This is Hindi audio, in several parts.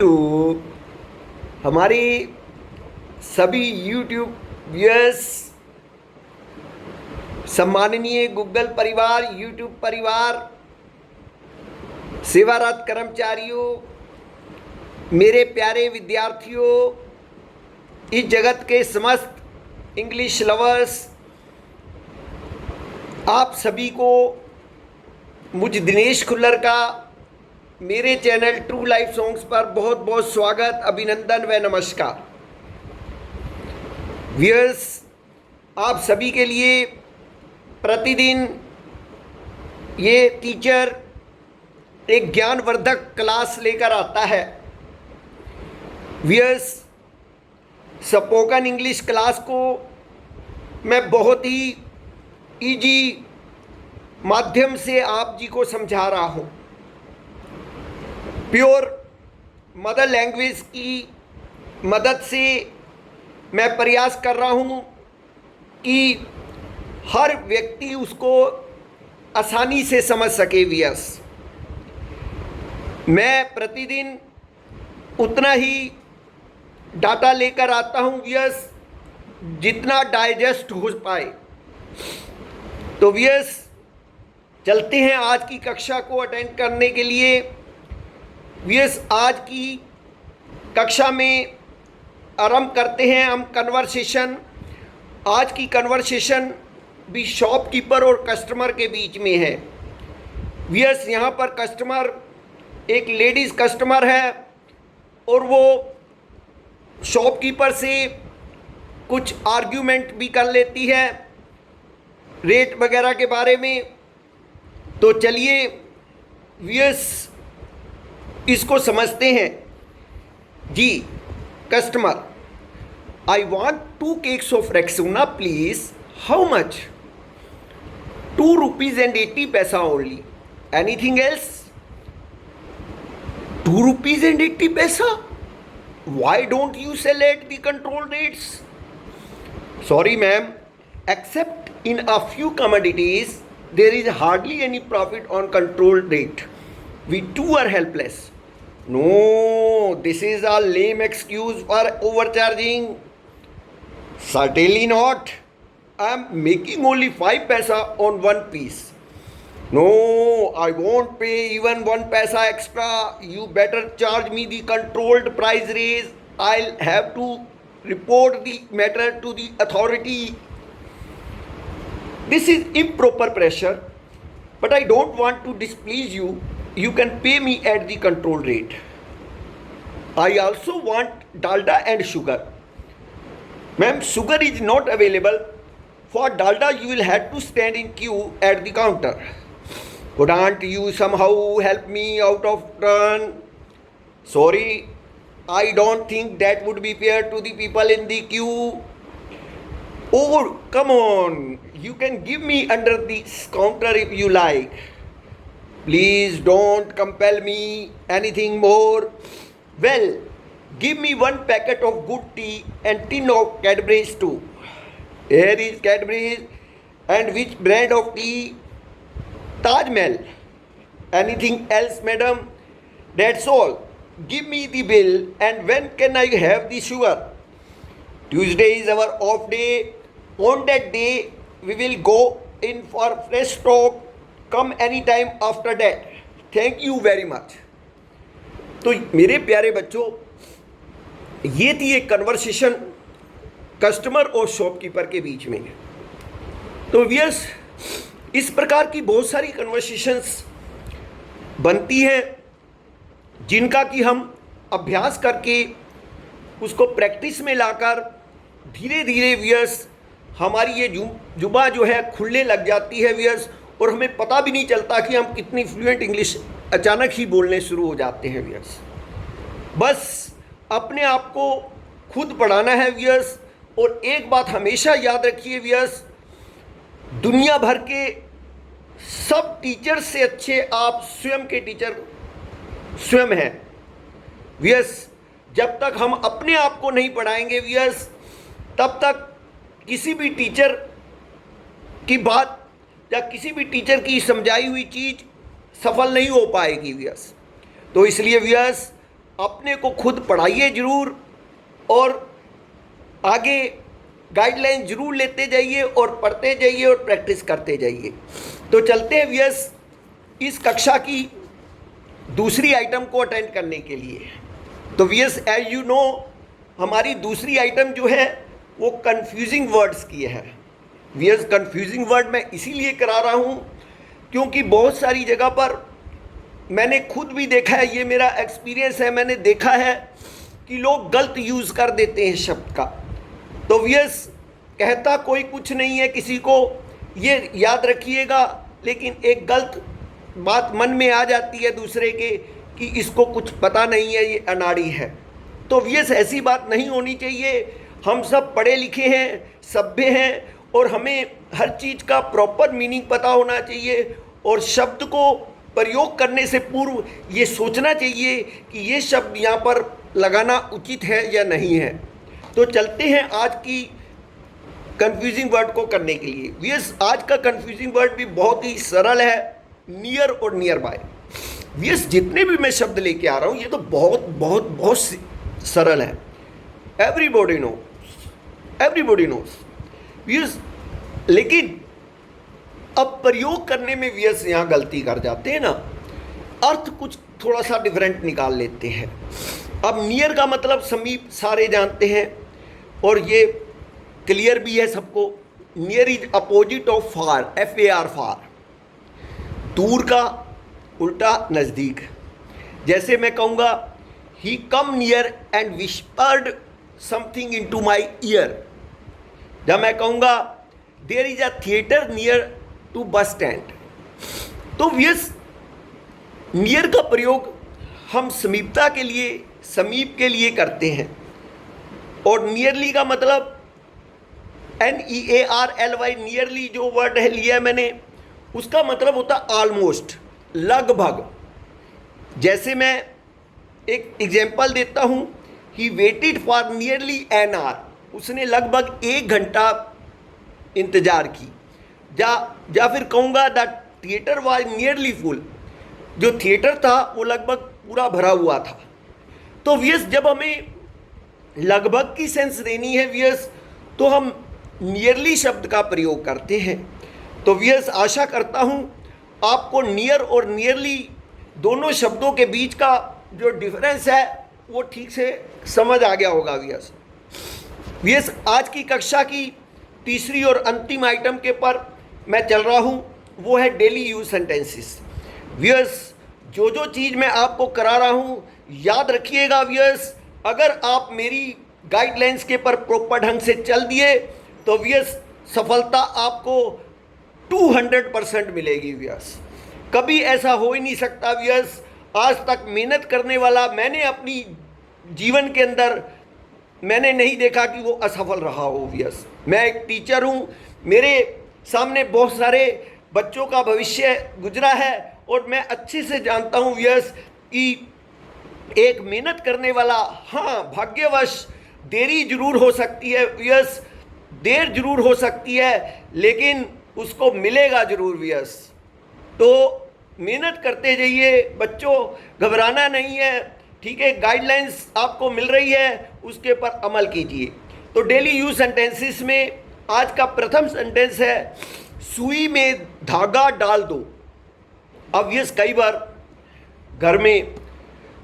तो हमारे सभी यूट्यूब व्यूअर्स, सम्माननीय गूगल परिवार, यूट्यूब परिवार, सेवारत कर्मचारियों, मेरे प्यारे विद्यार्थियों, इस जगत के समस्त इंग्लिश लवर्स, आप सभी को मुझ दिनेश खुल्लर का मेरे चैनल ट्रू लाइफ सॉन्ग्स पर बहुत बहुत स्वागत, अभिनंदन व नमस्कार। व्यूअर्स, आप सभी के लिए प्रतिदिन ये टीचर एक ज्ञानवर्धक क्लास लेकर आता है। व्यूअर्स, स्पोकन इंग्लिश क्लास को मैं बहुत ही इजी माध्यम से आप जी को समझा रहा हूँ। प्योर मदर लैंग्वेज की मदद से मैं प्रयास कर रहा हूँ कि हर व्यक्ति उसको आसानी से समझ सके। व्यूअर्स, मैं प्रतिदिन उतना ही डाटा लेकर आता हूँ व्यूअर्स, जितना डाइजेस्ट हो पाए। तो व्यूअर्स, चलते हैं आज की कक्षा को अटेंड करने के लिए। व्यूअर्स, आज की कक्षा में आरंभ करते हैं हम कन्वर्सेशन। आज की कन्वर्सेशन भी शॉपकीपर और कस्टमर के बीच में है। व्यूअर्स, यहाँ पर कस्टमर एक लेडीज़ कस्टमर है और वो शॉपकीपर से कुछ आर्ग्यूमेंट भी कर लेती है रेट वगैरह के बारे में। तो चलिए व्यूअर्स, इसको समझते हैं जी। Customer: I want 2 cakes of Rexona please. How much? 2.80 only. Anything else? 2.80 Why don't you sell at the control rates? Sorry ma'am, except in a few commodities there is hardly any profit on control rate. We too are helpless. No, this is a lame excuse for overcharging. Certainly not. I am making only 5 paisa on one piece. No, I won't pay even 1 paisa extra. You better charge me the controlled price raise. I'll have to report the matter to the authority. This is improper pressure, but I don't want to displease you. You can pay me at the control rate. I also want dalda and sugar. Ma'am, sugar is not available. For dalda, you will have to stand in queue at the counter. Couldn't you somehow help me out of turn? Sorry, I don't think that would be fair to the people in the queue. Oh, come on. You can give me under this counter if you like. Please don't compel me anything more. Well, give me 1 packet of good tea and tin of Cadbury's too. Here is Cadbury's. And which brand of tea? Taj Mahal. Anything else, madam? That's all. Give me the bill. And when can I have the sugar? Tuesday is our off day. On that day, we will go in for fresh stock. Come anytime after that. Thank you very much. तो मेरे प्यारे बच्चों, ये थी एक कन्वर्सेशन कस्टमर और शॉपकीपर के बीच में। तो व्यूअर्स, इस प्रकार की बहुत सारी कन्वर्सेशंस बनती हैं जिनका कि हम अभ्यास करके उसको प्रैक्टिस में लाकर धीरे धीरे व्यूअर्स हमारी ये जुबान जो है खुलने लग जाती है व्यूअर्स, और हमें पता भी नहीं चलता कि हम कितनी फ्लुएंट इंग्लिश अचानक ही बोलने शुरू हो जाते हैं व्यूअर्स। बस अपने आप को खुद पढ़ाना है व्यूअर्स। और एक बात हमेशा याद रखिए व्यूअर्स, दुनिया भर के सब टीचर से अच्छे आप स्वयं के टीचर स्वयं हैं व्यूअर्स। जब तक हम अपने आप को नहीं पढ़ाएंगे व्यूअर्स, तब तक किसी भी टीचर की बात या किसी भी टीचर की समझाई हुई चीज़ सफल नहीं हो पाएगी व्यूअर्स। तो इसलिए व्यूअर्स, अपने को खुद पढ़ाइए ज़रूर और आगे गाइडलाइन ज़रूर लेते जाइए और पढ़ते जाइए और प्रैक्टिस करते जाइए। तो चलते हैं व्यूअर्स इस कक्षा की दूसरी आइटम को अटेंड करने के लिए। तो व्यूअर्स एज यू नो हमारी दूसरी आइटम जो है वो कंफ्यूजिंग वर्ड्स की है। व्यूअर्स कंफ्यूजिंग वर्ड मैं इसीलिए करा रहा हूँ क्योंकि बहुत सारी जगह पर मैंने खुद भी देखा है, ये मेरा एक्सपीरियंस है, मैंने देखा है कि लोग गलत यूज़ कर देते हैं शब्द का। तो व्यूअर्स कहता कोई कुछ नहीं है किसी को, ये याद रखिएगा, लेकिन एक गलत बात मन में आ जाती है दूसरे के कि इसको कुछ पता नहीं है, ये अनाड़ी है। तो व्यूअर्स ऐसी बात नहीं होनी चाहिए। हम सब पढ़े लिखे हैं, सभ्य हैं और हमें हर चीज़ का प्रॉपर मीनिंग पता होना चाहिए और शब्द को प्रयोग करने से पूर्व ये सोचना चाहिए कि ये शब्द यहाँ पर लगाना उचित है या नहीं है। तो चलते हैं आज की कंफ्यूजिंग वर्ड को करने के लिए। व्यूअर्स आज का कंफ्यूजिंग वर्ड भी बहुत ही सरल है, नियर और नियर बाय। व्यूअर्स जितने भी मैं शब्द लेके आ रहा हूँ ये तो बहुत बहुत बहुत सरल है, एवरीबॉडी नोस व्यूअर्स, लेकिन अब प्रयोग करने में व्यूअर्स यहाँ गलती कर जाते हैं ना, अर्थ कुछ थोड़ा सा डिफरेंट निकाल लेते हैं। अब नियर का मतलब समीप सारे जानते हैं और ये क्लियर भी है सबको। Near is opposite of far, FAR far. दूर का उल्टा नज़दीक। जैसे मैं कहूँगा he come near and whispered something into my ear. जब मैं कहूँगा there is a theatre near to bus stand. तो व्यूअर्स नियर का प्रयोग हम समीपता के लिए, समीप के लिए करते हैं और नियरली का मतलब NEARLY, नियरली जो वर्ड है लिया मैंने, उसका मतलब होता ऑलमोस्ट, लगभग। जैसे मैं एक एग्जांपल देता हूँ, he waited for nearly an hour, उसने लगभग 1 घंटा इंतज़ार की। या फिर कहूँगा the theatre was nearly full, जो थिएटर था वो लगभग पूरा भरा हुआ था। तो व्यूअर्स जब हमें लगभग की सेंस देनी है व्यूअर्स, तो हम नियरली शब्द का प्रयोग करते हैं। तो व्यूअर्स आशा करता हूँ आपको नियर और नियरली दोनों शब्दों के बीच का जो डिफरेंस है वो ठीक से समझ आ गया होगा। व्यूअर्स आज की कक्षा की तीसरी और अंतिम आइटम के पर मैं चल रहा हूँ, वो है डेली यूज सेंटेंसेस। व्यूअर्स जो चीज़ मैं आपको करा रहा हूँ याद रखिएगा व्यूअर्स, अगर आप मेरी गाइडलाइंस के पर प्रॉपर ढंग से चल दिए तो व्यूअर्स सफलता आपको 200% मिलेगी। व्यूअर्स कभी ऐसा हो ही नहीं सकता व्यूअर्स, आज तक मेहनत करने वाला मैंने अपनी जीवन के अंदर मैंने नहीं देखा कि वो असफल रहा हो। व्यूअर्स मैं एक टीचर हूँ, मेरे सामने बहुत सारे बच्चों का भविष्य गुजरा है और मैं अच्छे से जानता हूँ व्यूअर्स कि एक मेहनत करने वाला, हाँ भाग्यवश देरी जरूर हो सकती है व्यूअर्स, देर जरूर हो सकती है, लेकिन उसको मिलेगा जरूर व्यूअर्स। तो मेहनत करते जाइए बच्चों, घबराना नहीं है, ठीक है। गाइडलाइंस आपको मिल रही है, उसके पर अमल कीजिए। तो डेली यूज सेंटेंसेस में आज का प्रथम सेंटेंस है सुई में धागा डाल दो। अब ये कई बार घर में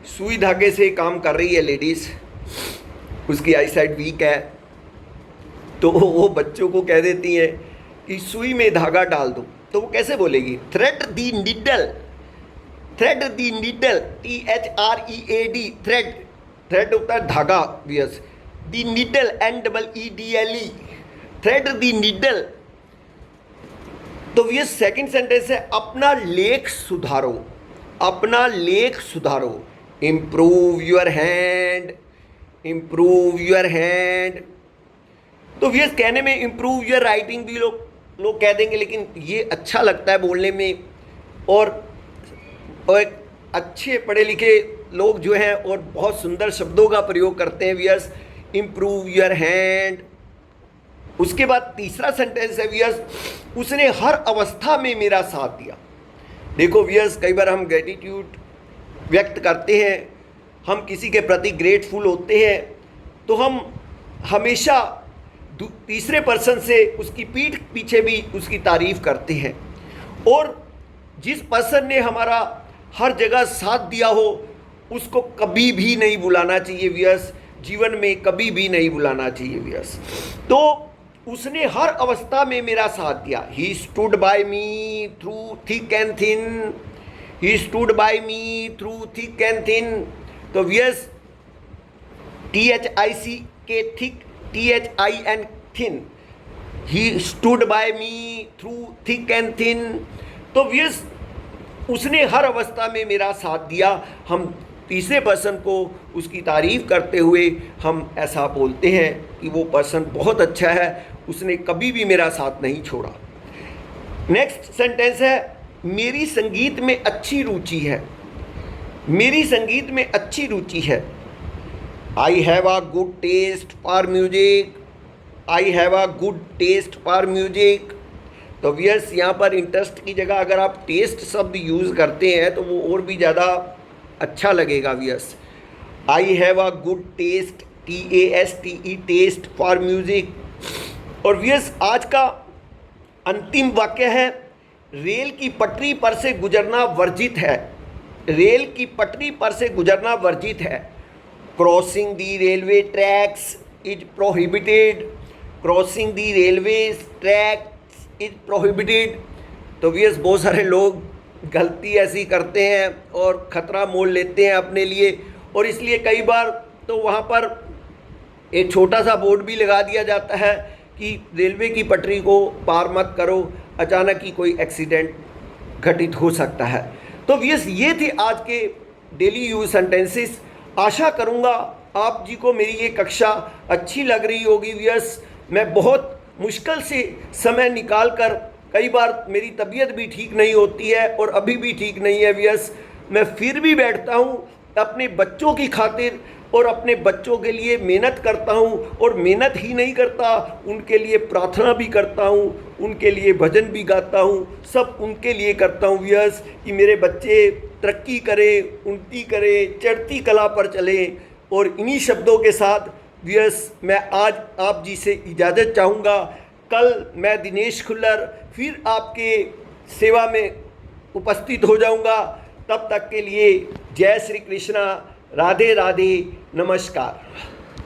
सुई धागे से काम कर रही है लेडीज़, उसकी आई साइड वीक है, तो वो बच्चों को कह देती है कि सुई में धागा डाल दो। तो वो कैसे बोलेगी? थ्रेड दी नीडल, थ्रेड दी नीडल, THREAD, थ्रेड, थ्रेड होता है धागा व्यूअर्स, दी नीडल NEEDLE, थ्रेड दी नीडल। तो व्यूअर्स सेकंड सेंटेंस है अपना लेख सुधारो, अपना लेख सुधारो, improve your hand, improve your hand. तो व्यूअर्स कहने में इम्प्रूव योर राइटिंग भी लोग कह देंगे, लेकिन ये अच्छा लगता है बोलने में, और एक अच्छे पढ़े लिखे लोग जो हैं और बहुत सुंदर शब्दों का प्रयोग करते हैं व्यूअर्स, इम्प्रूव योर हैंड। उसके बाद तीसरा सेंटेंस है व्यूअर्स, उसने हर अवस्था में मेरा साथ दिया। देखो व्यूअर्स कई बार हम ग्रेटिट्यूड व्यक्त करते हैं हम किसी के प्रति ग्रेटफुल होते हैं तो हम हमेशा तीसरे पर्सन से उसकी पीठ पीछे भी उसकी तारीफ़ करते हैं। और जिस पर्सन ने हमारा हर जगह साथ दिया हो उसको कभी भी नहीं भुलाना चाहिए व्यूअर्स, जीवन में कभी भी नहीं भुलाना चाहिए व्यूअर्स। तो उसने हर अवस्था में मेरा साथ दिया। He stood by me through thick and thin, he stood by me through thick and thin. तो व्यूअर्स THIC के thick, THIN thin, he stood by me through thick and thin. तो व्यूअर्स उसने हर अवस्था में मेरा साथ दिया। हम तीसरे पर्सन को उसकी तारीफ़ करते हुए हम ऐसा बोलते हैं कि वो पर्सन बहुत अच्छा है, उसने कभी भी मेरा साथ नहीं छोड़ा। नेक्स्ट सेंटेंस है, मेरी संगीत में अच्छी रुचि है। मेरी संगीत में अच्छी रुचि है। I have a good taste for music, I have a good taste for music. तो व्यूअर्स यहाँ पर इंटरेस्ट की जगह अगर आप टेस्ट शब्द यूज़ करते हैं तो वो और भी ज़्यादा अच्छा लगेगा viewers. I have a good taste, TASTE, taste for music. और व्यूअर्स आज का अंतिम वाक्य है, रेल की पटरी पर से गुजरना वर्जित है। रेल की पटरी पर से गुजरना वर्जित है। Crossing the railway tracks is prohibited, crossing the railway tracks is prohibited. तो व्यूअर्स बहुत सारे लोग गलती ऐसी करते हैं और ख़तरा मोल लेते हैं अपने लिए, और इसलिए कई बार तो वहाँ पर एक छोटा सा बोर्ड भी लगा दिया जाता है कि रेलवे की पटरी को पार मत करो, अचानक ही कोई एक्सीडेंट घटित हो सकता है। तो व्यूअर्स ये थे आज के डेली यूज सेंटेंसेस। आशा करूँगा आप जी को मेरी ये कक्षा अच्छी लग रही होगी व्यूअर्स। मैं बहुत मुश्किल से समय निकाल कर, कई बार मेरी तबीयत भी ठीक नहीं होती है और अभी भी ठीक नहीं है व्यूअर्स, मैं फिर भी बैठता हूँ अपने बच्चों की खातिर और अपने बच्चों के लिए मेहनत करता हूँ। और मेहनत ही नहीं करता, उनके लिए प्रार्थना भी करता हूँ, उनके लिए भजन भी गाता हूँ, सब उनके लिए करता हूँ व्यूअर्स कि मेरे बच्चे तरक्की करें, उन्नति करें, चढ़ती कला पर चलें। और इन्हीं शब्दों के साथ व्यूअर्स मैं आज आप जी से इजाज़त चाहूँगा। कल मैं दिनेश खुल्लर फिर आपके सेवा में उपस्थित हो जाऊँगा। तब तक के लिए जय श्री कृष्णा, राधे राधे, नमस्कार।